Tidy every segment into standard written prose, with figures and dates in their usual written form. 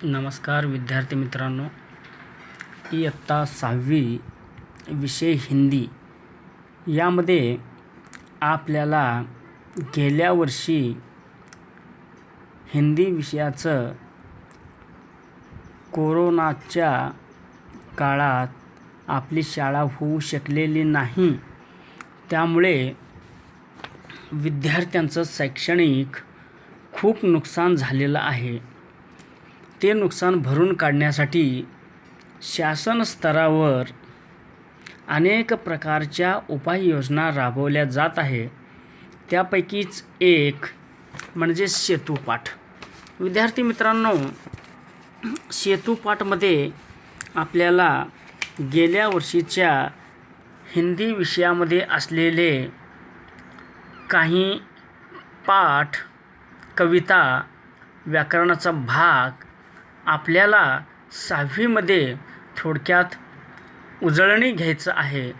नमस्कार विद्यार्थी मित्रांनो, इयत्ता 6वी विषय हिंदी यामध्ये आपल्याला गेल्या वर्षी हिंदी विषयाचं कोरोनाच्या काळात आपली शाळा होऊ शकलेली नाही, त्यामुळे विद्यार्थ्यांचं शैक्षणिक खूप नुकसान झालेलं आहे. ते नुकसान भरून काढण्यासाठी शासन स्तरावर अनेक प्रकारच्या उपाययोजना राबवल्या जात आहे. त्यापैकीच एक म्हणजे सेतूपाठ. विद्यार्थी मित्रांनो, सेतूपाठमध्ये आपल्याला गेल्या वर्षीच्या हिंदी विषयामध्ये असलेले काही पाठ, कविता, व्याकरणाचा भाग आपल्याला 6वीमध्ये थोडक्यात उजळणी घ्यायचं आहे.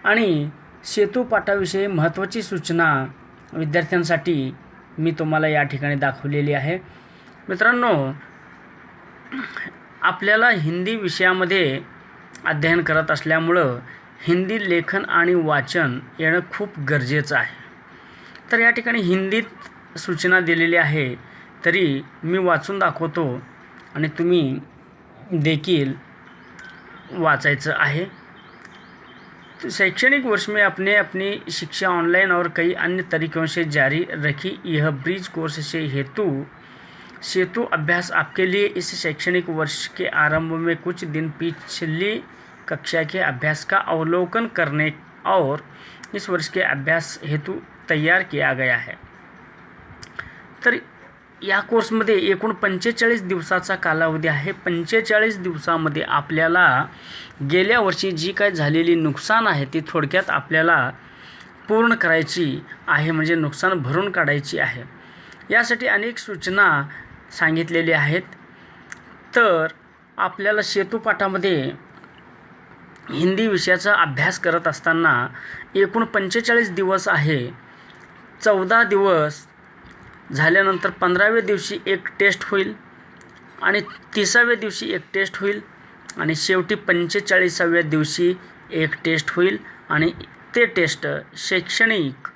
आणि सेतूपाठाविषयी महत्त्वाची सूचना विद्यार्थ्यांसाठी मी तुम्हाला या ठिकाणी दाखवलेली आहे. मित्रांनो, आपल्याला हिंदी विषयामध्ये अध्ययन करत असल्यामुळं हिंदी लेखन आणि वाचन येणं खूप गरजेचं आहे. तर या ठिकाणी हिंदीत सूचना दिलेली आहे, तरी मी वाचून दाखवतो आणि तुम्ही देखील वाचायचं आहे. शैक्षणिक वर्ष में अपनी शिक्षा ऑनलाइन और कई अन्य तरीक़ों से जारी रखी. यह ब्रिज कोर्स से हेतु सेतु अभ्यास आपके लिए इस शैक्षणिक वर्ष के आरंभ में कुछ दिन पिछली कक्षा के अभ्यास का अवलोकन करने और इस वर्ष के अभ्यास हेतु तैयार किया गया है. तर या कोर्समध्ये एकूण 45 दिवसाचा कालावधी आहे. 45 दिवसामध्ये आपल्याला गेल्या वर्षी जी काय झालेली नुकसान आहे ती थोडक्यात आपल्याला पूर्ण करायची आहे, म्हणजे नुकसान भरून काढायची आहे. यासाठी अनेक सूचना सांगितलेल्या आहेत. तर आपल्याला सेतूपाठामध्ये हिंदी विषयाचा अभ्यास करत असताना एकूण 45 दिवस आहे. 14 दिवस झाल्यानंतर 15व्या दिवशी एक टेस्ट होईल आणि 30व्या दिवशी एक टेस्ट होईल आणि शेवटी 45व्या दिवशी एक टेस्ट होईल. आणि ते टेस्ट शैक्षणिक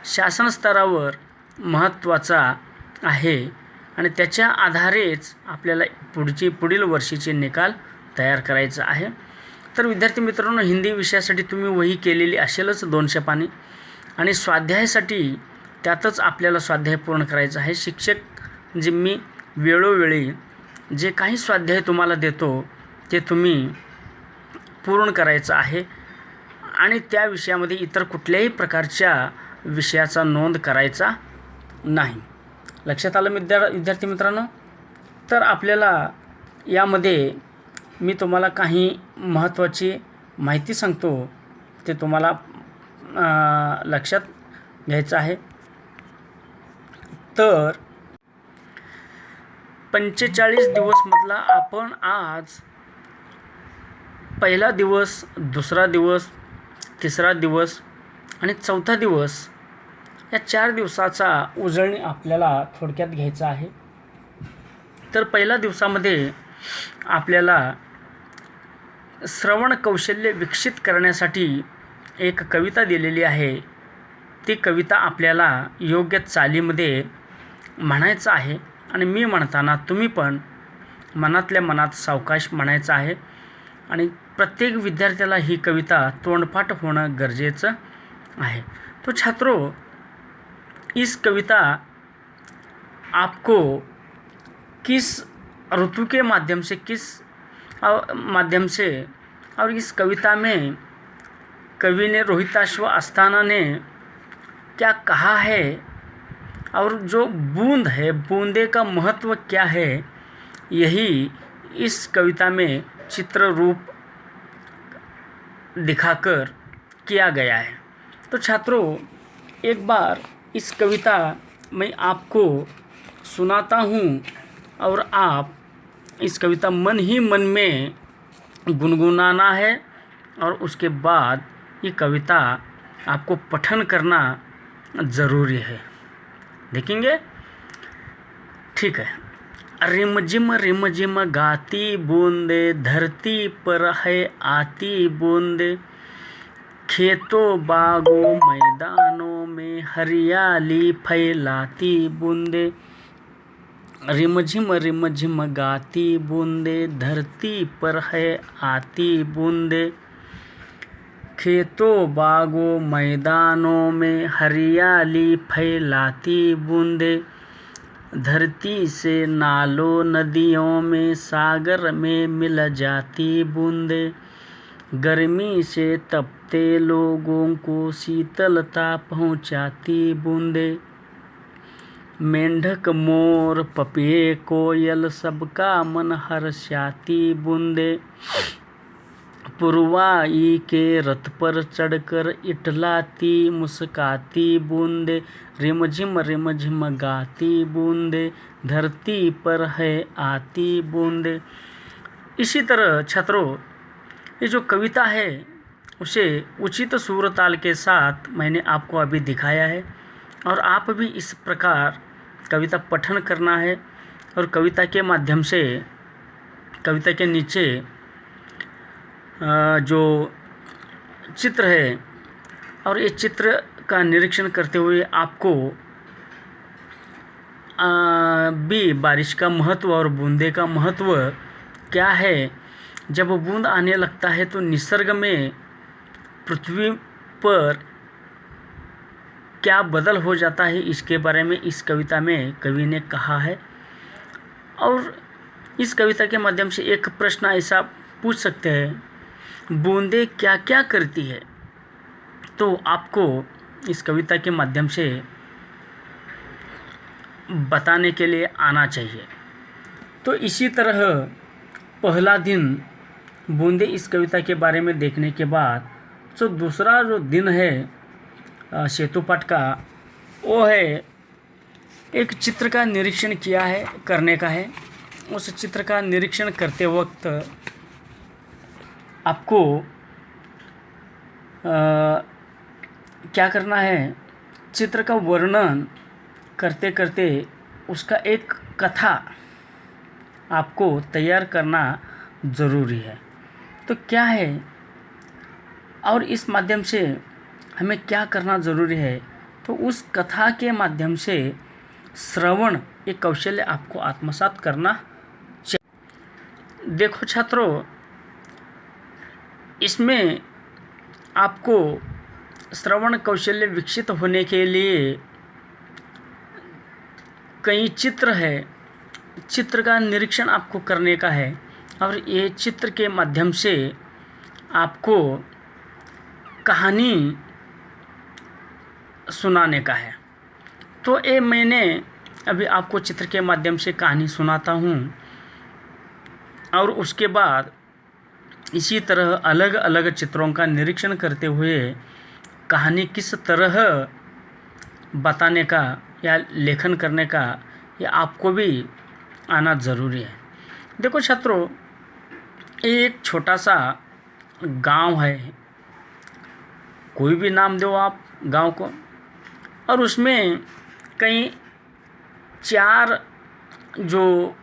शासन स्तरावर महत्त्वाचा आहे आणि त्याच्या आधारेच आपल्याला पुढील वर्षीचे निकाल तयार करायचा आहे. तर विद्यार्थी मित्रांनो, हिंदी विषयासाठी तुम्ही वही केलेली असेलच 200 पानी आणि स्वाध्यायासाठी त्यातच आपल्याला स्वाध्याय पूर्ण करायचा आहे. शिक्षक जे मी वेळोवेळी जे काही स्वाध्याय तुम्हाला देतो ते तुम्ही पूर्ण करायचं आहे आणि त्या विषयामध्ये इतर कुठल्याही प्रकारच्या विषयाचा नोंद करायचा नाही. लक्षात आलं विद्यार्थी मित्रांनो? तर आपल्याला यामध्ये मी तुम्हाला काही महत्त्वाची माहिती सांगतो, ते तुम्हाला लक्षात घ्यायचं आहे. तर 45 दिवसमधला आपण आज पहिला दिवस, दुसरा दिवस, तिसरा दिवस आणि चौथा दिवस या 4 दिवसाचा उजळणी आपल्याला थोडक्यात घ्यायचा आहे. तर पहिल्या दिवसामध्ये आपल्याला श्रवण कौशल्य विकसित करण्यासाठी एक कविता दिलेली आहे. ती कविता आपल्याला योग्य चालीमध्ये म्हणायचं आहे आणि मी म्हणताना तुम्ही पण मनातल्या मनात सावकाश म्हणायचं आहे. आणि प्रत्येक विद्यार्थ्याला ही कविता तोंडपाठ होणं गरजेचं आहे. तो छात्रों, इस कविता आपको किस ऋतु के माध्यम से और इस कविता में कवि ने रोहिताश्व अस्थाना ने क्या कहा है और जो बूंद है, बूंदे का महत्व क्या है, यही इस कविता में चित्र रूप दिखाकर किया गया है. तो छात्रों, एक बार इस कविता मैं आपको सुनाता हूँ और आप इस कविता मन ही मन में गुनगुनाना है और उसके बाद ये कविता आपको पठन करना ज़रूरी है. देखेंगे? ठीक है. रिम झिम गाती बूंदे, धरती पर है आती बूंदे, खेतों बागों मैदानों में हरियाली फैलाती बूंदे। रिम झिम गाती बूंदे, धरती पर है आती बूंदे, खेतों बागों मैदानों में हरियाली फैलाती बूंदे, धरती से नालों नदियों में सागर में मिल जाती बूंदे, गर्मी से तपते लोगों को शीतलता पहुंचाती बूंदे, मेंढक मोर पपिए कोयल सबका मन हर्षाती बूंदे, पुरवाई के रथ पर चढ़कर इटलाती मुस्काती बूंदे, रिम झिम गाती बूंदे, धरती पर है आती बूंदे। इसी तरह छात्रों, ये जो कविता है उसे उचित सुर ताल के साथ मैंने आपको अभी दिखाया है, और आप भी इस प्रकार कविता पठन करना है, और कविता के माध्यम से कविता के नीचे जो चित्र है, और ये चित्र का निरीक्षण करते हुए आपको भी बारिश का महत्व और बूंदे का महत्व क्या है, जब बूंद आने लगता है तो निसर्ग में पृथ्वी पर क्या बदल हो जाता है, इसके बारे में इस कविता में कवि ने कहा है। और इस कविता के माध्यम से एक प्रश्न ऐसा पूछ सकते हैं, बूंदे क्या क्या करती है, तो आपको इस कविता के माध्यम से बताने के लिए आना चाहिए। तो इसी तरह पहला दिन बूंदे इस कविता के बारे में देखने के बाद जो दूसरा जो दिन है सेतु पाठ का, वो है एक चित्र का निरीक्षण करने का है। उस चित्र का निरीक्षण करते वक्त आपको क्या करना है, चित्र का वर्णन करते करते उसका एक कथा आपको तैयार करना ज़रूरी है। तो क्या है और इस माध्यम से हमें क्या करना ज़रूरी है, तो उस कथा के माध्यम से श्रवण एक कौशल्य आपको आत्मसात करना चाहिए। देखो छात्रों, इसमें आपको श्रवण कौशल्य विकसित होने के लिए कई चित्र है, चित्र का निरीक्षण आपको करने का है, और ये चित्र के माध्यम से आपको कहानी सुनाने का है। तो ये मैंने अभी आपको चित्र के माध्यम से कहानी सुनाता हूँ, और उसके बाद इसी तरह अलग अलग चित्रों का निरीक्षण करते हुए कहानी किस तरह बताने का या लेखन करने का, ये आपको भी आना ज़रूरी है। देखो छात्रों, एक छोटा सा गांव है, कोई भी नाम दो आप गांव को, और उसमें कई 4 जो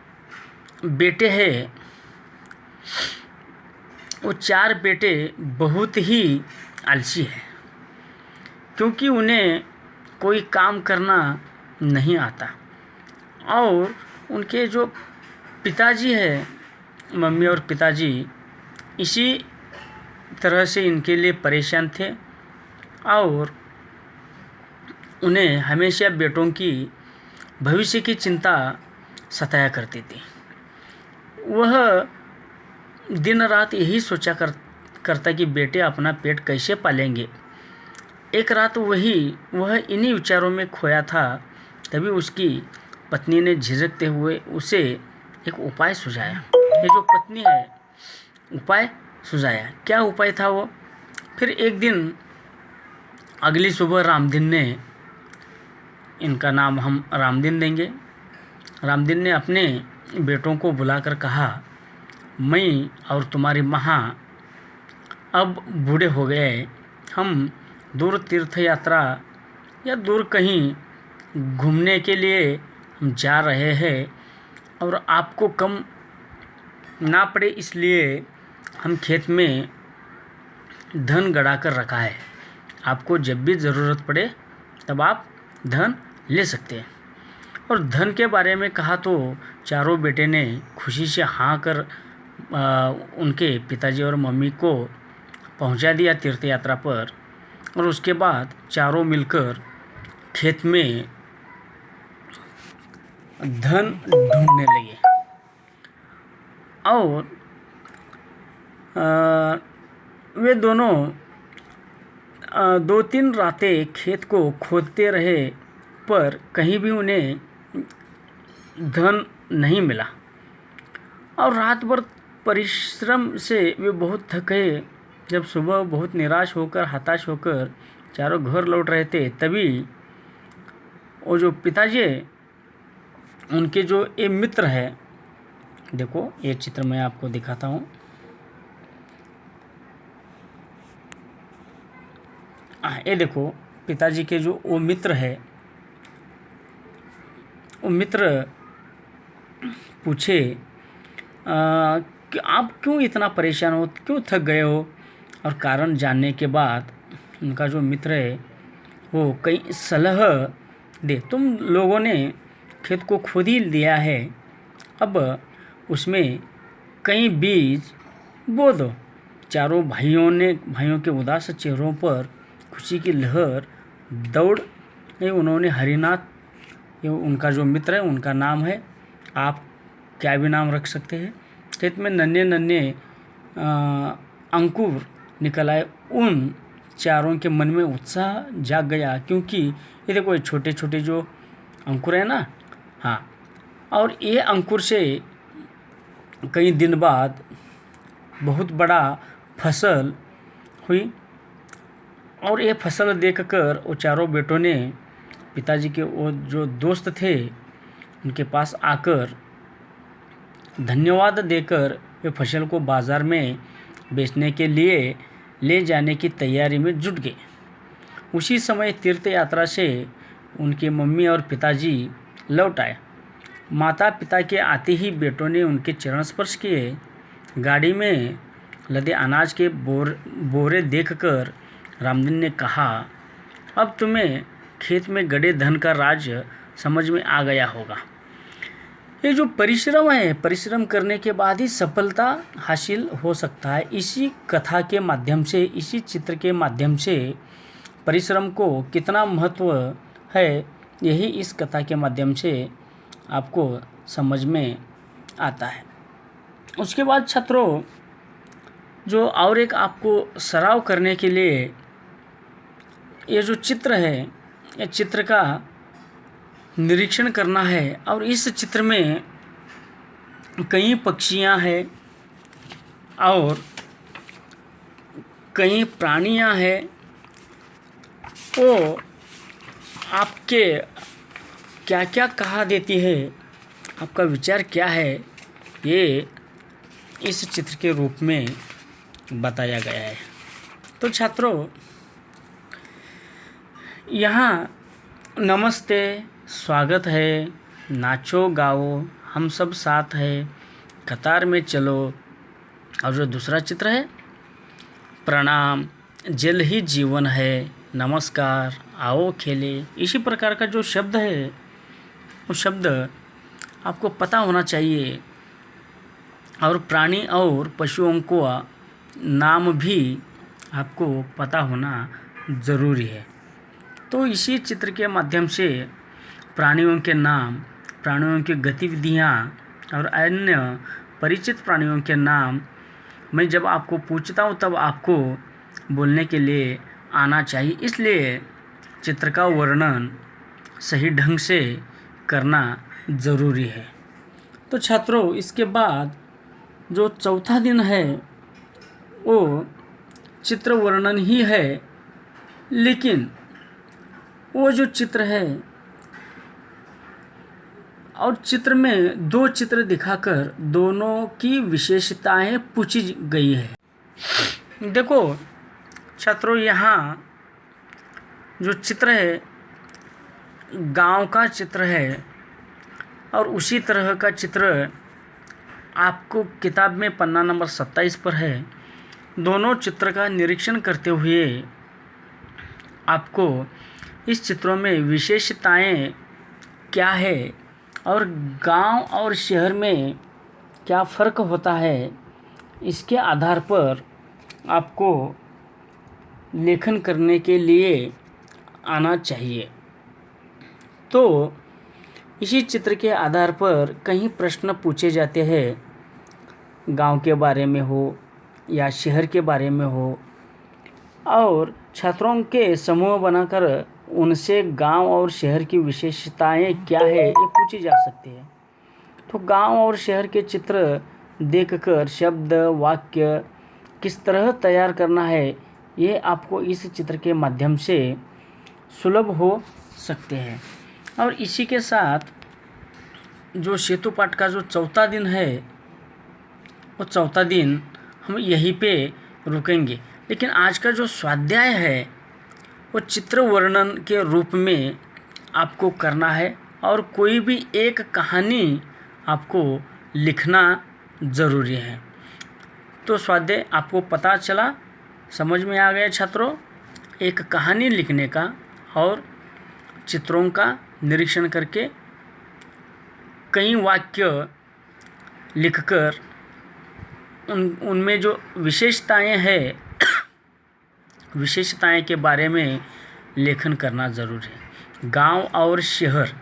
बेटे हैं, वो 4 बेटे बहुत ही आलसी हैं, क्योंकि उन्हें कोई काम करना नहीं आता। और उनके जो पिताजी है, मम्मी और पिताजी, इसी तरह से इनके लिए परेशान थे, और उन्हें हमेशा बेटों की भविष्य की चिंता सताया करती थी। वह दिन रात यही सोचा करता कि बेटे अपना पेट कैसे पालेंगे। एक रात वह इन्हीं विचारों में खोया था, तभी उसकी पत्नी ने झिझकते हुए उसे एक उपाय सुझाया। ये जो पत्नी है, उपाय सुझाया। क्या उपाय था वो? फिर एक दिन अगली सुबह रामदीन ने, इनका नाम हम रामदीन देंगे, रामदीन ने अपने बेटों को बुलाकर कहा, मैं और तुम्हारी माँ अब बूढ़े हो गए, हम दूर तीर्थ यात्रा या दूर कहीं घूमने के लिए हम जा रहे हैं, और आपको कम ना पड़े इसलिए हम खेत में धन गड़ा कर रखा है। आपको जब भी ज़रूरत पड़े तब आप धन ले सकते हैं। और धन के बारे में कहा तो चारों बेटे ने खुशी से हाँ कर उनके पिताजी और मम्मी को पहुंचा दिया तीर्थ यात्रा पर। और उसके बाद चारों मिलकर खेत में धन ढूंढने लगे। और वे दोनों 2-3 रातें खेत को खोदते रहे पर कहीं भी उन्हें धन नहीं मिला। और रात भर परिश्रम से वे बहुत थक गए। जब सुबह बहुत निराश होकर हताश होकर चारों घर लौट रहे थे, तभी वो जो पिताजी उनके जो ये मित्र है, देखो ये चित्र मैं आपको दिखाता हूँ। ये देखो पिताजी के जो वो मित्र है, वो मित्र पूछे कि आप क्यों इतना परेशान हो, क्यों थक गए हो। और कारण जानने के बाद उनका जो मित्र है वो कई सलाह दे, तुम लोगों ने खेत को खोद ही लिया है, अब उसमें कई बीज बो दो। चारों भाइयों के उदास चेहरों पर खुशी की लहर दौड़ गई। उन्होंने हरिनाथ, ये उनका जो मित्र है उनका नाम है, आप क्या भी नाम रख सकते हैं। खेत में नन्हे नन्हे अंकुर निकल आए। उन चारों के मन में उत्साह जाग गया, क्योंकि ये देखो ये छोटे छोटे जो अंकुर है ना, हाँ, और ये अंकुर से कई दिन बाद बहुत बड़ा फसल हुई। और ये फसल देखकर वो चारों बेटों ने पिताजी के वो जो दोस्त थे उनके पास आकर धन्यवाद देकर वे फसल को बाज़ार में बेचने के लिए ले जाने की तैयारी में जुट गए। उसी समय तीर्थ यात्रा से उनके मम्मी और पिताजी लौट आए। माता पिता के आते ही बेटों ने उनके चरण स्पर्श किए। गाड़ी में लदे अनाज के बोरे देखकर रामदीन ने कहा, अब तुम्हें खेत में गड़े धन का राज समझ में आ गया होगा। ये जो परिश्रम है, परिश्रम करने के बाद ही सफलता हासिल हो सकता है। इसी कथा के माध्यम से, इसी चित्र के माध्यम से परिश्रम को कितना महत्व है, यही इस कथा के माध्यम से आपको समझ में आता है। उसके बाद छात्रों, जो और एक आपको सराव करने के लिए ये जो चित्र है, ये चित्र का निरीक्षण करना है। और इस चित्र में कई पक्षियां हैं और कई प्राणियां हैं। वो आपके क्या क्या कहा देती है, आपका विचार क्या है, ये इस चित्र के रूप में बताया गया है। तो छात्रों, यहाँ नमस्ते, स्वागत है, नाचो गाओ, हम सब साथ है, कतार में चलो, और जो दूसरा चित्र है प्रणाम, जल ही जीवन है, नमस्कार, आओ खेले। इसी प्रकार का जो शब्द है वो शब्द आपको पता होना चाहिए। और प्राणी और पशुओं को नाम भी आपको पता होना ज़रूरी है। तो इसी चित्र के माध्यम से प्राणियों के नाम, प्राणियों की गतिविधियाँ और अन्य परिचित प्राणियों के नाम मैं जब आपको पूछता हूँ तब आपको बोलने के लिए आना चाहिए। इसलिए चित्र का वर्णन सही ढंग से करना ज़रूरी है। तो छात्रों, इसके बाद जो चौथा दिन है वो चित्र वर्णन ही है, लेकिन वो जो चित्र है और चित्र में 2 चित्र दिखाकर दोनों की विशेषताएं पूछी गई है। देखो छात्रों, यहाँ जो चित्र है गांव का चित्र है। और उसी तरह का चित्र आपको किताब में पन्ना नंबर 27 पर है। दोनों चित्र का निरीक्षण करते हुए आपको इस चित्रों में विशेषताएं क्या है और गांव और शहर में क्या फ़र्क होता है, इसके आधार पर आपको लेखन करने के लिए आना चाहिए। तो इसी चित्र के आधार पर कई प्रश्न पूछे जाते हैं, गांव के बारे में हो या शहर के बारे में हो, और छात्रों के समूह बनाकर उनसे गांव और शहर की विशेषताएं क्या है ये पूछी जा सकती है। तो गांव और शहर के चित्र देखकर शब्द वाक्य किस तरह तैयार करना है ये आपको इस चित्र के माध्यम से सुलभ हो सकते हैं। और इसी के साथ जो सेतु पाठ का जो चौथा दिन है वो चौथा दिन हम यहीं पे रुकेंगे। लेकिन आज का जो स्वाध्याय है वो चित्र वर्णन के रूप में आपको करना है और कोई भी एक कहानी आपको लिखना ज़रूरी है। तो स्वाध्याय आपको पता चला, समझ में आ गया छात्रों, एक कहानी लिखने का और चित्रों का निरीक्षण करके कई वाक्य लिखकर उनमें जो विशेषताएं के बारे में लेखन करना ज़रूरी है। गांव और शहर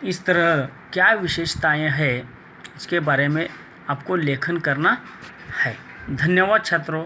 इस तरह क्या विशेषताएं हैं इसके बारे में आपको लेखन करना है। धन्यवाद छात्रों।